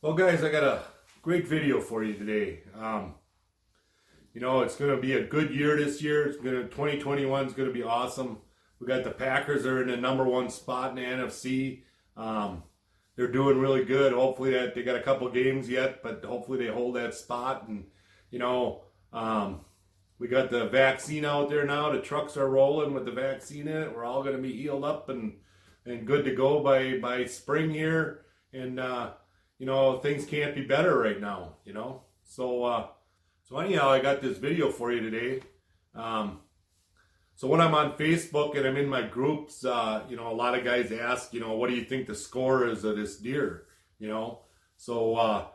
Well, guys, I got a great video for you today. It's going to be a good year this year. 2021 is going to be awesome. We got the Packers are in the number one spot in the NFC. They're doing really good. Hopefully that they got a couple games yet, but hopefully they hold that spot. And we got the vaccine out there now. The trucks are rolling with the vaccine in it. We're all going to be healed up and good to go by spring here. And things can't be better right now, So anyhow, I got this video for you today. So when I'm on Facebook and I'm in my groups, a lot of guys ask, what do you think the score is of this deer, So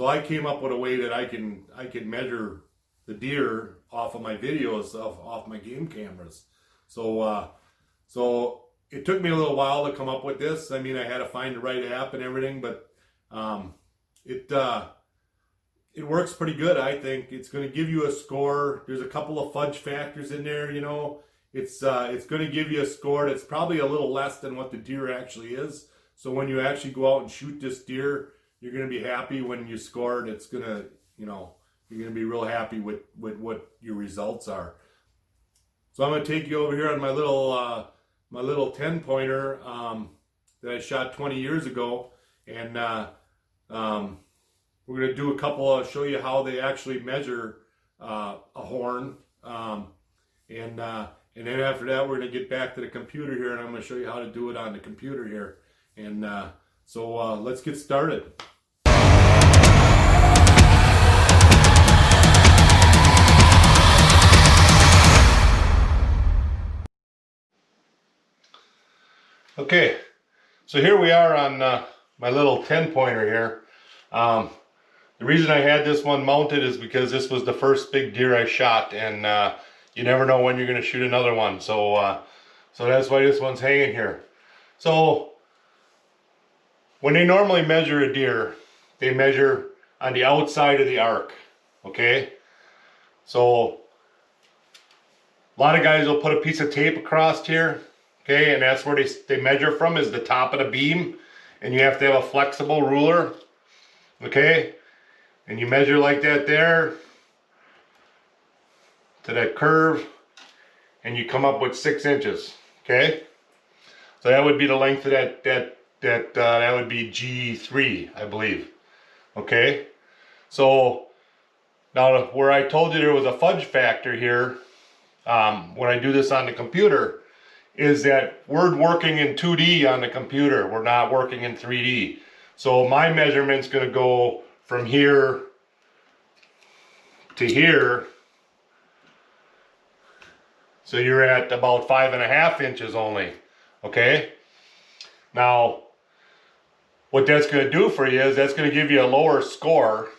I came up with a way that I can measure the deer off of my videos, off my game cameras. So it took me a little while to come up with this. I mean, I had to find the right app and everything, but it works pretty good. I think it's going to give you a score. There's a couple of fudge factors in there. It's going to give you a score that's probably a little less than what the deer actually is. So when you actually go out and shoot this deer, you're going to be happy when you score it. It's going to, you're going to be real happy with what your results are. So I'm going to take you over here on my little 10-pointer that I shot 20 years ago, and we're going to do a couple show you how they actually measure a horn, and then after that we're going to get back to the computer here, and I'm going to show you how to do it on the computer here. And so let's get started. Okay, so here we are on my little 10-pointer here. The reason I had this one mounted is because this was the first big deer I shot, and you never know when you're going to shoot another one. So that's why this one's hanging here. So when they normally measure a deer, they measure on the outside of the arc. Okay, so a lot of guys will put a piece of tape across here. Okay, and that's where they measure from, is the top of the beam, and you have to have a flexible ruler. Okay, and you measure like that there to that curve, and you come up with 6 inches. Okay, so that would be the length of that would be G3, I believe. Okay, so now where I told you there was a fudge factor here, when I do this on the computer, is that we're working in 2D on the computer. We're not working in 3D. So my measurement's going to go from here to here. So you're at about 5.5 inches only. Okay. Now, what that's going to do for you is that's going to give you a lower score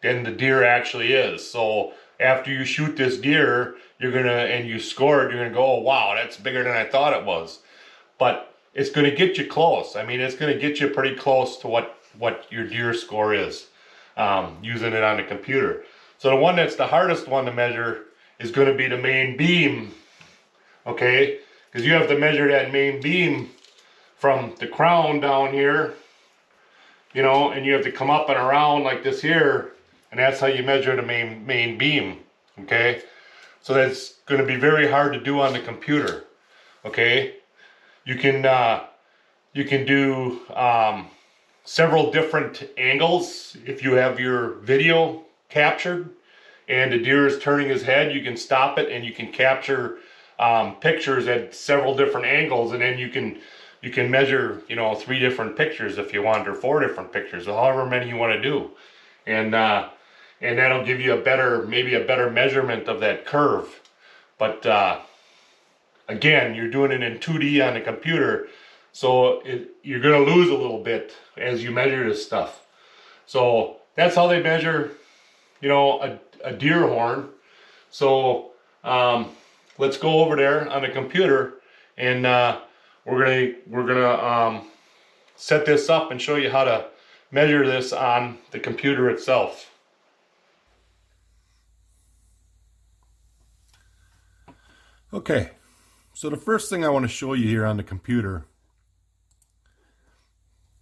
than the deer actually is. So after you shoot this deer, and you score it, you're gonna go, oh wow, that's bigger than I thought it was. But it's gonna get you close. I mean, it's gonna get you pretty close to what your deer score is, using it on the computer. So the one that's the hardest one to measure is gonna be the main beam, okay? Because you have to measure that main beam from the crown down here, and you have to come up and around like this here, and that's how you measure the main beam, okay? So that's going to be very hard to do on the computer. Okay, you can do several different angles. If you have your video captured and the deer is turning his head, you can stop it and you can capture pictures at several different angles, and then you can measure 3 different pictures if you want, or 4 different pictures, or however many you want to do, and that'll give you maybe a better measurement of that curve. But again, you're doing it in 2D on the computer, so you're going to lose a little bit as you measure this stuff. So that's how they measure, a deer horn. So let's go over there on the computer, and we're gonna set this up and show you how to measure this on the computer itself. Okay, so the first thing I want to show you here on the computer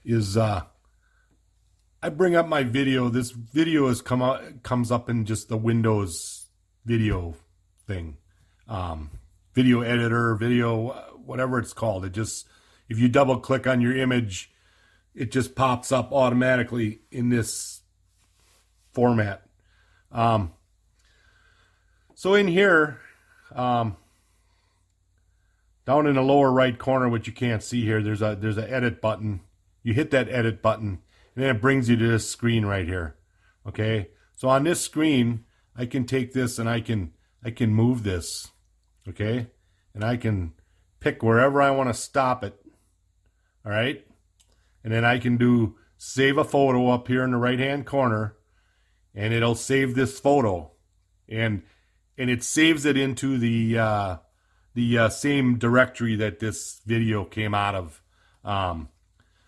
is I bring up my video. This video comes up in just the Windows video thing, video editor, video whatever it's called. It just, if you double click on your image, it just pops up automatically in this format. So in here, down in the lower right corner, which you can't see here, there's an edit button. You hit that edit button, and then it brings you to this screen right here. Okay, so on this screen, I can take this and I can move this. Okay, and I can pick wherever I want to stop it. All right, and then I can do save a photo up here in the right hand corner, and it'll save this photo, and it saves it into the same directory that this video came out of.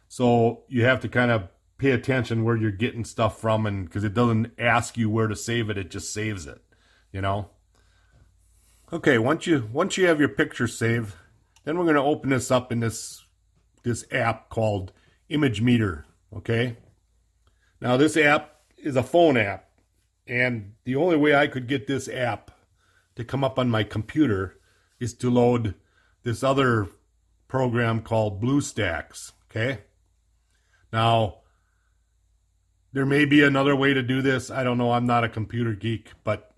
So you have to kind of pay attention where you're getting stuff from, and because it doesn't ask you where to save it, it just saves it, you know. Okay, once you have your picture saved, then we're going to open this up in this app called ImageMeter. Okay, now this app is a phone app, and the only way I could get this app to come up on my computer is to load this other program called BlueStacks. Okay, now there may be another way to do this. I don't know. I'm not a computer geek, but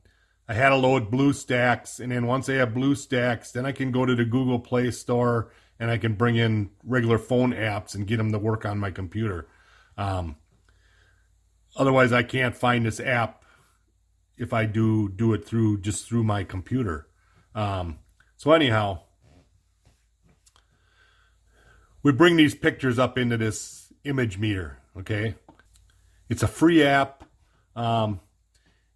I had to load BlueStacks, and then once I have BlueStacks, then I can go to the Google Play Store and I can bring in regular phone apps and get them to work on my computer. Otherwise, I can't find this app if I do it through my computer. So anyhow, we bring these pictures up into this ImageMeter. Okay, it's a free app, and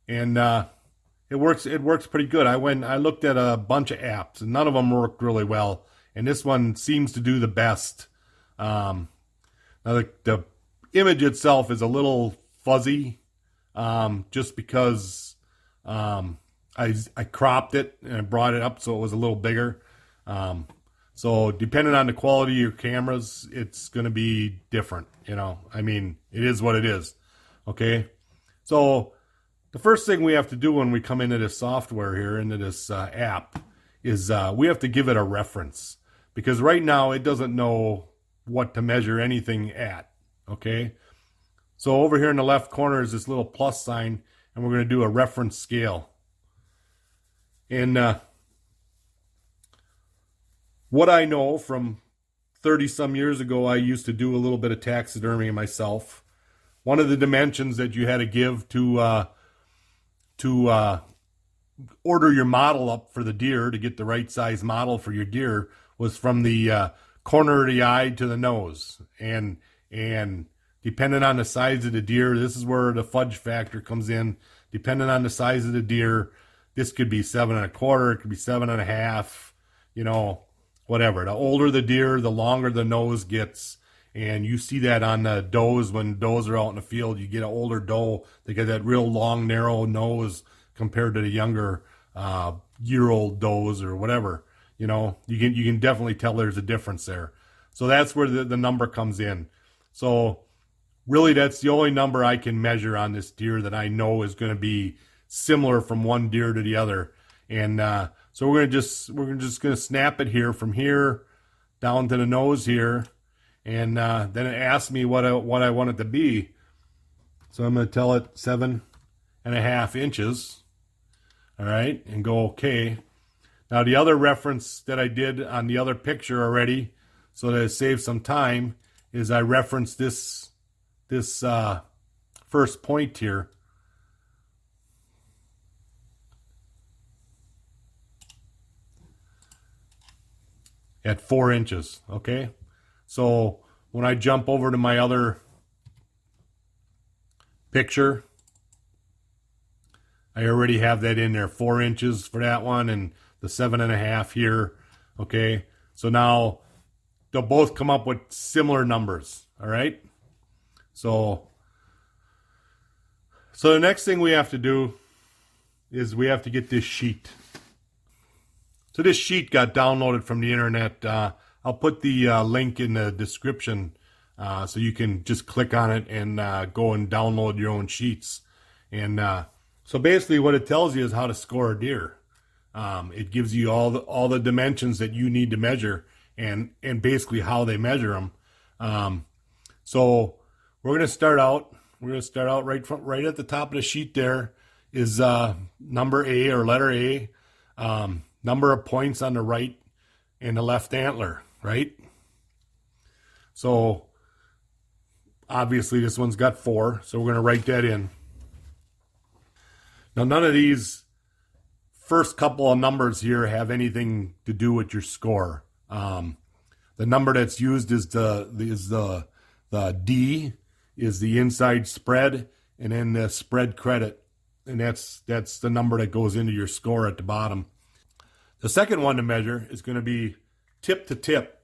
it works pretty good. I looked at a bunch of apps, and none of them worked really well, and this one seems to do the best. Now the image itself is a little fuzzy, just because I cropped it and I brought it up so it was a little bigger. So depending on the quality of your cameras, it's going to be different. You know, I mean, it is what it is. Okay, so the first thing we have to do when we come into this software here, into this app, is we have to give it a reference, because right now it doesn't know what to measure anything at. Okay, so over here in the left corner is this little plus sign, and we're going to do a reference scale. And what I know from 30 some years ago, I used to do a little bit of taxidermy myself. One of the dimensions that you had to give to order your model up for the deer, to get the right size model for your deer, was from the corner of the eye to the nose. And depending on the size of the deer, this is where the fudge factor comes in. Depending on the size of the deer, this could be 7 1/4, it could be 7 1/2, you know, whatever. The older the deer, the longer the nose gets. And you see that on the does. When does are out in the field, you get an older doe, they get that real long, narrow nose compared to the younger year-old does or whatever. You know, you can definitely tell there's a difference there. So that's where the number comes in. So really, that's the only number I can measure on this deer that I know is going to be similar from one deer to the other. And so we're just going to snap it here from here down to the nose here. And then it asks me what I want it to be. So I'm going to tell it 7 1/2 inches. All right, and go okay. Now the other reference that I did on the other picture already, so that it saves some time, is I referenced this first point here. At 4 inches, okay? So when I jump over to my other picture, I already have that in there, 4 inches for that one and the 7 1/2 here, okay? So now they'll both come up with similar numbers, all right? So the next thing we have to do is we have to get this sheet. So this sheet got downloaded from the internet. I'll put the link in the description So you can just click on it and go and download your own sheets. And so basically what it tells you is how to score a deer. It gives you all the dimensions that you need to measure and basically how they measure them. So we're going to start out. We're going to start out right at the top of the sheet. There is number A or letter A, number of points on the right and the left antler, right? So obviously this one's got 4, so we're going to write that in. Now none of these first couple of numbers here have anything to do with your score. The number that's used is the D is the inside spread, and then the spread credit, and that's the number that goes into your score at the bottom. The second one to measure is going to be tip to tip.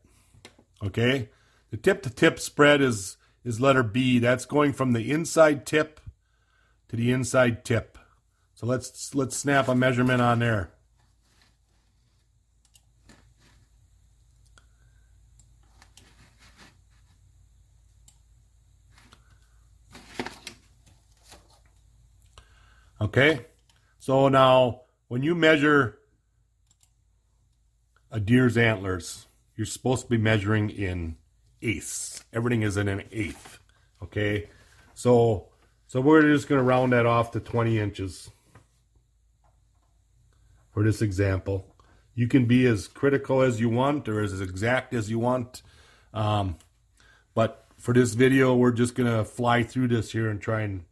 Okay, the tip to tip spread is letter B. That's going from the inside tip to the inside tip. So let's snap a measurement on there. Okay, so now when you measure a deer's antlers, you're supposed to be measuring in eighths. Everything is in an eighth. Okay, so we're just going to round that off to 20 inches for this example. You can be as critical as you want or as exact as you want, but for this video, we're just going to fly through this here and try and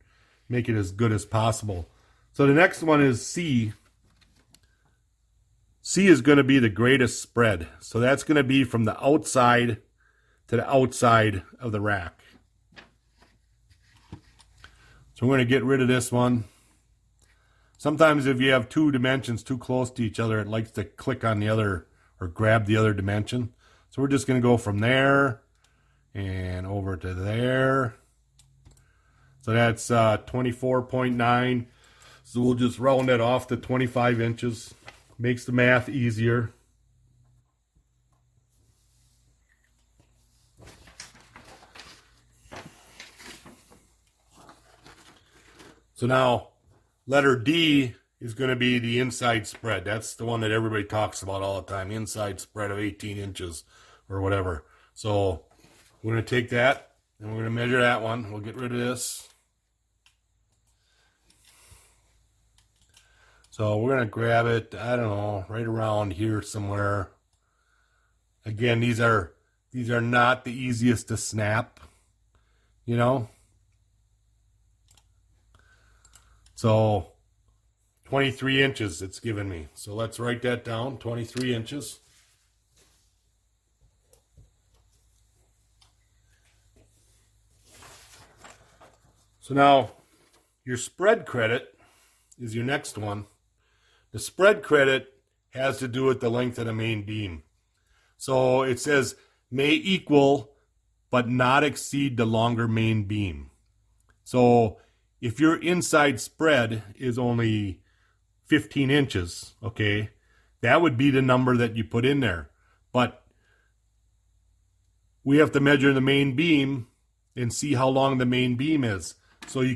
make it as good as possible. So the next one is C. C is going to be the greatest spread. So that's going to be from the outside to the outside of the rack. So we're going to get rid of this one. Sometimes if you have two dimensions too close to each other, it likes to click on the other or grab the other dimension. So we're just going to go from there and over to there. So that's 24.9. So we'll just round that off to 25 inches. Makes the math easier. So now letter D is going to be the inside spread. That's the one that everybody talks about all the time. Inside spread of 18 inches or whatever. So we're going to take that and we're going to measure that one. We'll get rid of this. So we're going to grab it, I don't know, right around here somewhere. Again, these are not the easiest to snap, you know. So 23 inches it's given me. So let's write that down, 23 inches. So now your spread credit is your next one. The spread credit has to do with the length of the main beam. So it says may equal but not exceed the longer main beam. So if your inside spread is only 15 inches, okay, that would be the number that you put in there. But we have to measure the main beam and see how long the main beam is. So you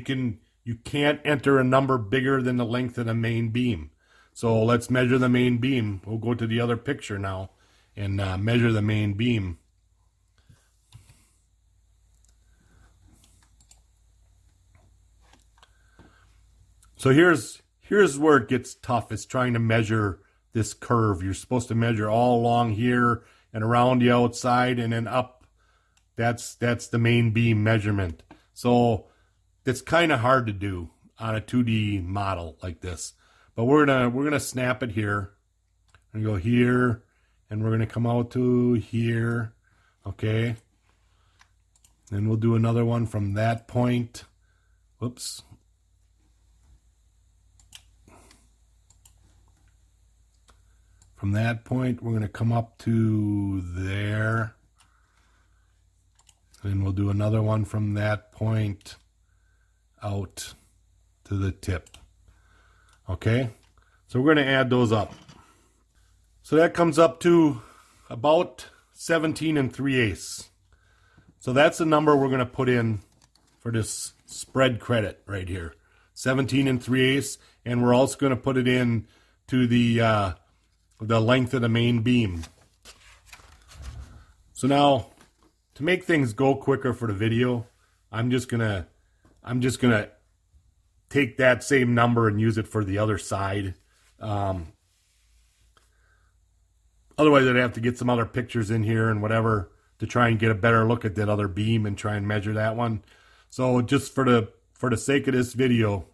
can't enter a number bigger than the length of the main beam. So let's measure the main beam. We'll go to the other picture now and measure the main beam. So here's where it gets tough. It's trying to measure this curve. You're supposed to measure all along here and around the outside and then up. That's the main beam measurement. So it's kind of hard to do on a 2D model like this. But we're gonna snap it here. We're gonna go here, and we're gonna come out to here. Okay. Then we'll do another one from that point. Whoops. From that point, we're gonna come up to there. Then we'll do another one from that point out to the tip. Okay, so we're going to add those up. So that comes up to about 17 3/8. So that's the number we're going to put in for this spread credit right here. 17 3/8, and we're also going to put it in to the length of the main beam. So now, to make things go quicker for the video, I'm just gonna take that same number and use it for the other side. Otherwise, I'd have to get some other pictures in here and whatever to try and get a better look at that other beam and try and measure that one. So just for the sake of this video,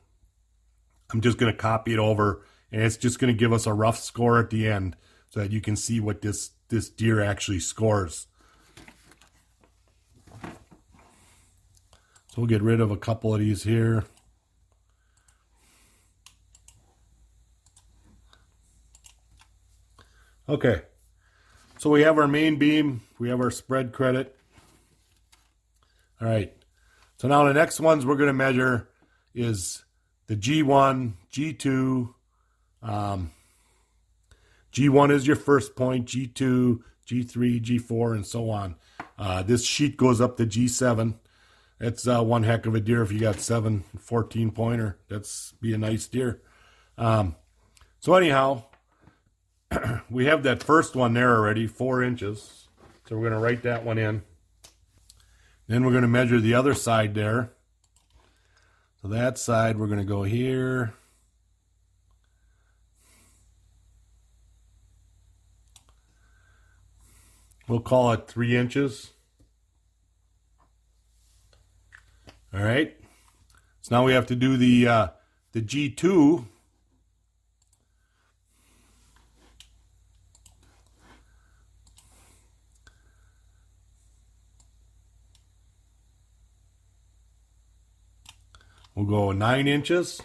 I'm just going to copy it over, and it's just going to give us a rough score at the end so that you can see what this deer actually scores. So we'll get rid of a couple of these here. Okay, so we have our main beam, we have our spread credit. All right, so now the next ones we're going to measure is the G1, G2. G1 is your first point, G2, G3, G4, and so on. This sheet goes up to G7. That's one heck of a deer if you got 7 14 pointer. That's be a nice deer. So anyhow, we have that first one there already, 4 inches. So we're going to write that one in. Then we're going to measure the other side there. So that side, we're going to go here. We'll call it 3 inches. All right. So now we have to do the G2. We'll go 9 inches.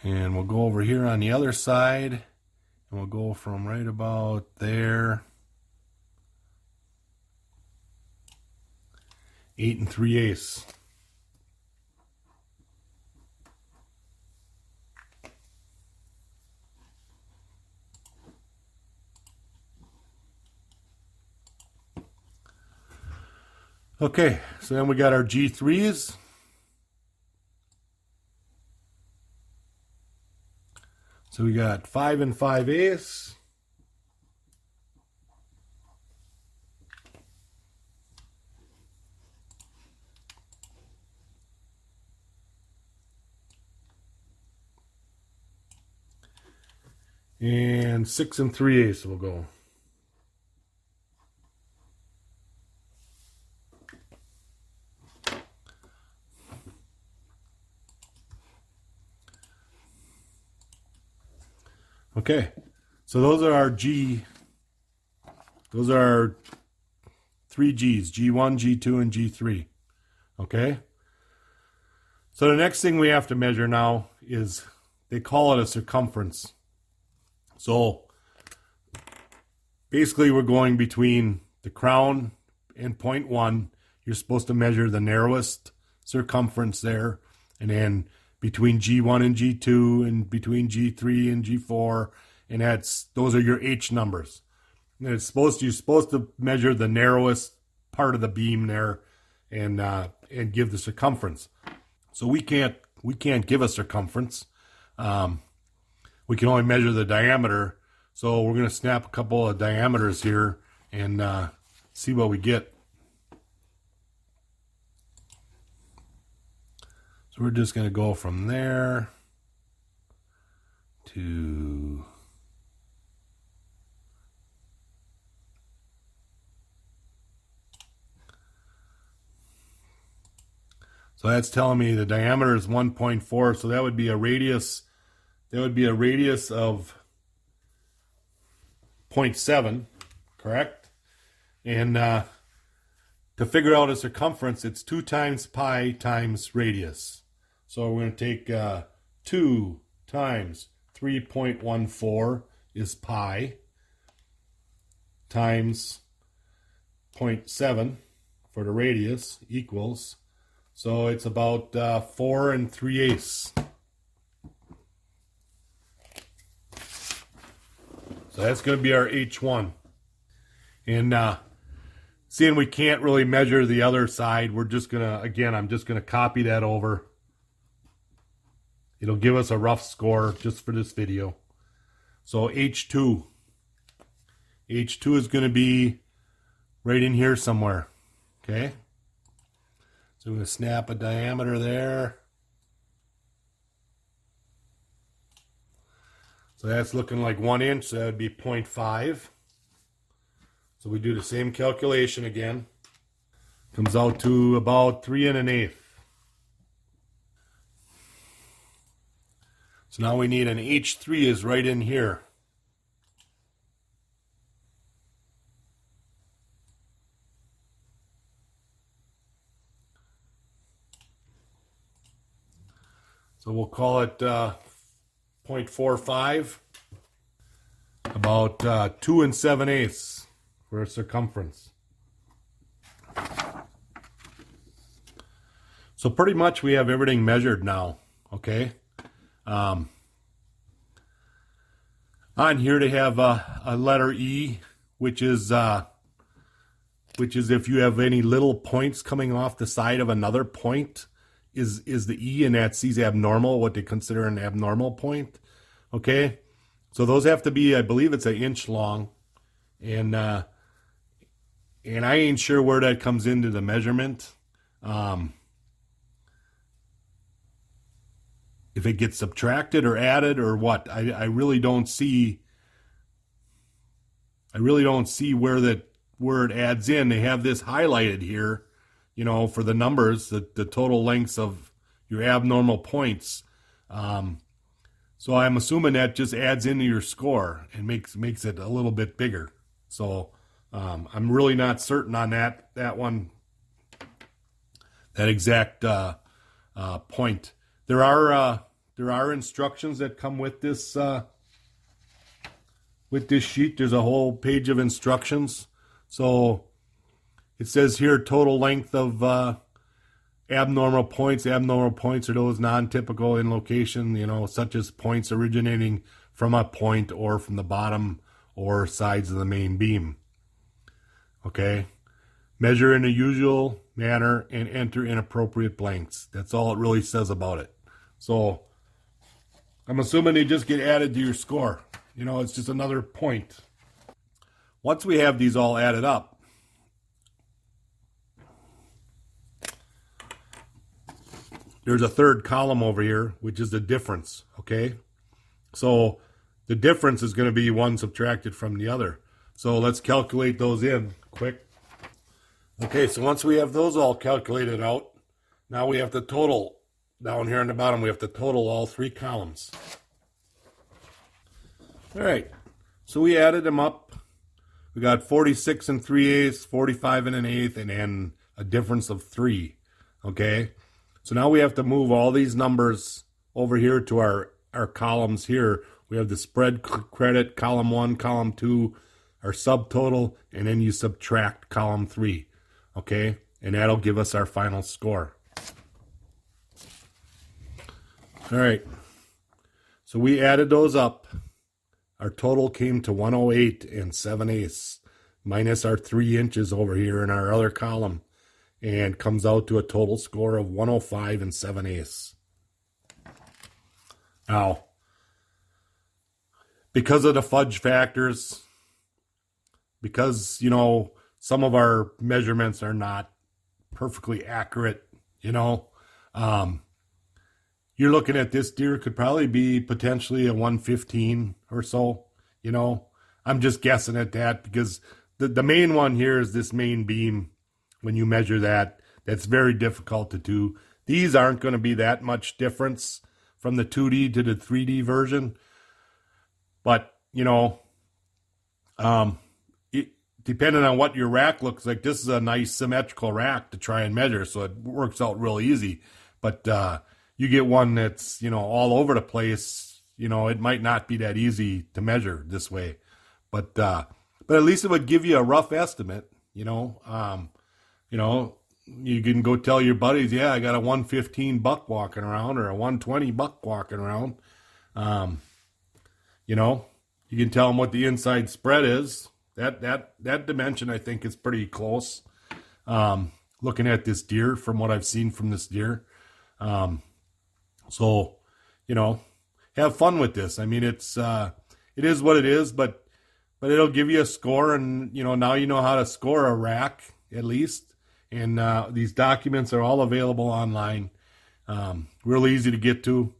And we'll go over here on the other side, and we'll go from right about there, 8 3/8. Okay, so then we got our G3s. So we got 5 5/8. And 6 3/8 will go. Okay, so those are our those are our 3 Gs, G1, G2, and G3. Okay? So the next thing we have to measure now is, they call it a circumference. So basically we're going between the crown and point 1. You're supposed to measure the narrowest circumference there, and then between G1 and G2, and between G3 and G4, and those are your H numbers. And you're supposed to measure the narrowest part of the beam there, and give the circumference. So we can't give a circumference. We can only measure the diameter. So we're going to snap a couple of diameters here and see what we get. So we're just going to go from there to so that's telling me the diameter is 1.4, so that would be a radius. That would be a radius of 0.7, correct? And to figure out a circumference, it's 2 times pi times radius. So we're going to take 2 times 3.14 is pi times 0.7 for the radius equals, so it's about 4 3/8. So that's going to be our H1. And seeing we can't really measure the other side, we're just going to, again, I'm just going to copy that over. It'll give us a rough score just for this video. So H2. H2 is going to be right in here somewhere. Okay. So I'm going to snap a diameter there. So that's looking like 1 inch. So that would be 0.5. So we do the same calculation again. Comes out to about 3 1/8. So now we need an H3 is right in here. So we'll call it 0.45, about 2 7/8 for a circumference. So pretty much we have everything measured now, okay? On here they have a letter E, which is if you have any little points coming off the side of another point, is the E, and that C's abnormal, what they consider an abnormal point. Okay, so those have to be, I believe it's 1 inch long, and I ain't sure where that comes into the measurement. If it gets subtracted or added or what, I really don't see. I really don't see where it adds in. They have this highlighted here, you know, for the numbers, the total lengths of your abnormal points. So I'm assuming that just adds into your score and makes it a little bit bigger. So I'm really not certain on that one, that exact point. There are instructions that come with this sheet. There's a whole page of instructions. So it says here total length of abnormal points. Abnormal points are those non-typical in location, you know, such as points originating from a point or from the bottom or sides of the main beam. Okay. Measure in the usual manner and enter inappropriate blanks. That's all it really says about it. So I'm assuming they just get added to your score. You know, it's just another point. Once we have these all added up, there's a third column over here, which is the difference, okay? So the difference is going to be one subtracted from the other. So let's calculate those in quick. Okay, so once we have those all calculated out, now we have to total. Down here on the bottom, we have to total all 3 columns. All right, so we added them up. We got 46 3/8, 45 1/8, and then a difference of 3. Okay, so now we have to move all these numbers over here to our columns here. We have the spread credit, column 1, column 2, our subtotal, and then you subtract column 3. Okay, and that'll give us our final score. All right, so we added those up. Our total came to 108 7/8, minus our 3 inches over here in our other column, and comes out to a total score of 105 7/8. Now, because of the fudge factors, because, you know, some of our measurements are not perfectly accurate, you know, you're looking at this deer could probably be potentially a 115 or so, you know. I'm just guessing at that because the main one here is this main beam. When you measure that, that's very difficult to do. These aren't going to be that much difference from the 2D to the 3D version. But, you know, depending on what your rack looks like, this is a nice symmetrical rack to try and measure, so it works out real easy. But you get one that's, you know, all over the place, you know, it might not be that easy to measure this way. But at least it would give you a rough estimate, you know. You can go tell your buddies, yeah, I got a 115 buck walking around or a 120 buck walking around. You know, You can tell them what the inside spread is. That dimension, I think, is pretty close. Looking at this deer, from what I've seen from this deer. So, you know, have fun with this. I mean, it is what it is, but it'll give you a score, and, you know, now you know how to score a rack, at least. And these documents are all available online. Real easy to get to.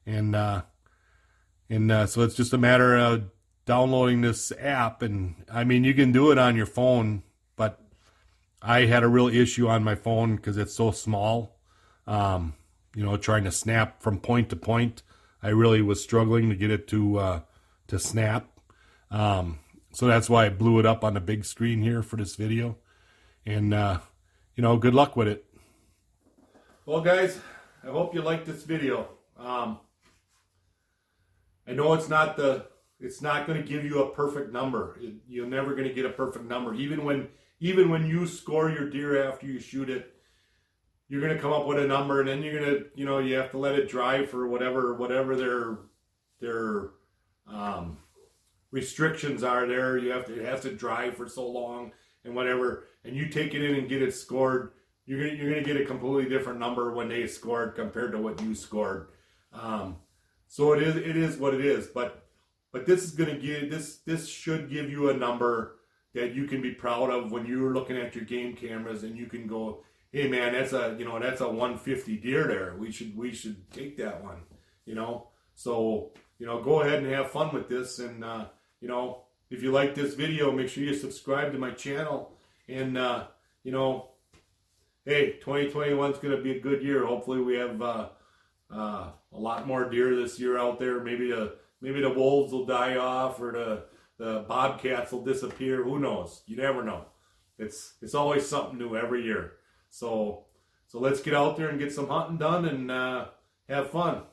And so it's just a matter of downloading this app. And, I mean, you can do it on your phone, but I had a real issue on my phone because it's so small. You know, trying to snap from point to point. I really was struggling to get it to snap. So that's why I blew it up on the big screen here for this video. And, you know, good luck with it. Well, guys, I hope you liked this video. I know it's not going to give you a perfect number. You're never going to get a perfect number. Even when you score your deer after you shoot it, you're going to come up with a number, and then you're going to, you know, you have to let it dry for whatever their restrictions are there. It has to dry for so long and whatever, and you take it in and get it scored. You're gonna get a completely different number when they scored compared to what you scored. So it is what it is. But this is gonna give this should give you a number that you can be proud of when you're looking at your game cameras, and you can go, hey man, that's a 150 deer there. We should take that one. You know, so, you know, go ahead and have fun with this. And you know, if you like this video, make sure you subscribe to my channel. And you know, hey, 2021 is going to be a good year. Hopefully we have a lot more deer this year out there. Maybe the wolves will die off, or the bobcats will disappear. Who knows? You never know. It's always something new every year. So let's get out there and get some hunting done, and have fun.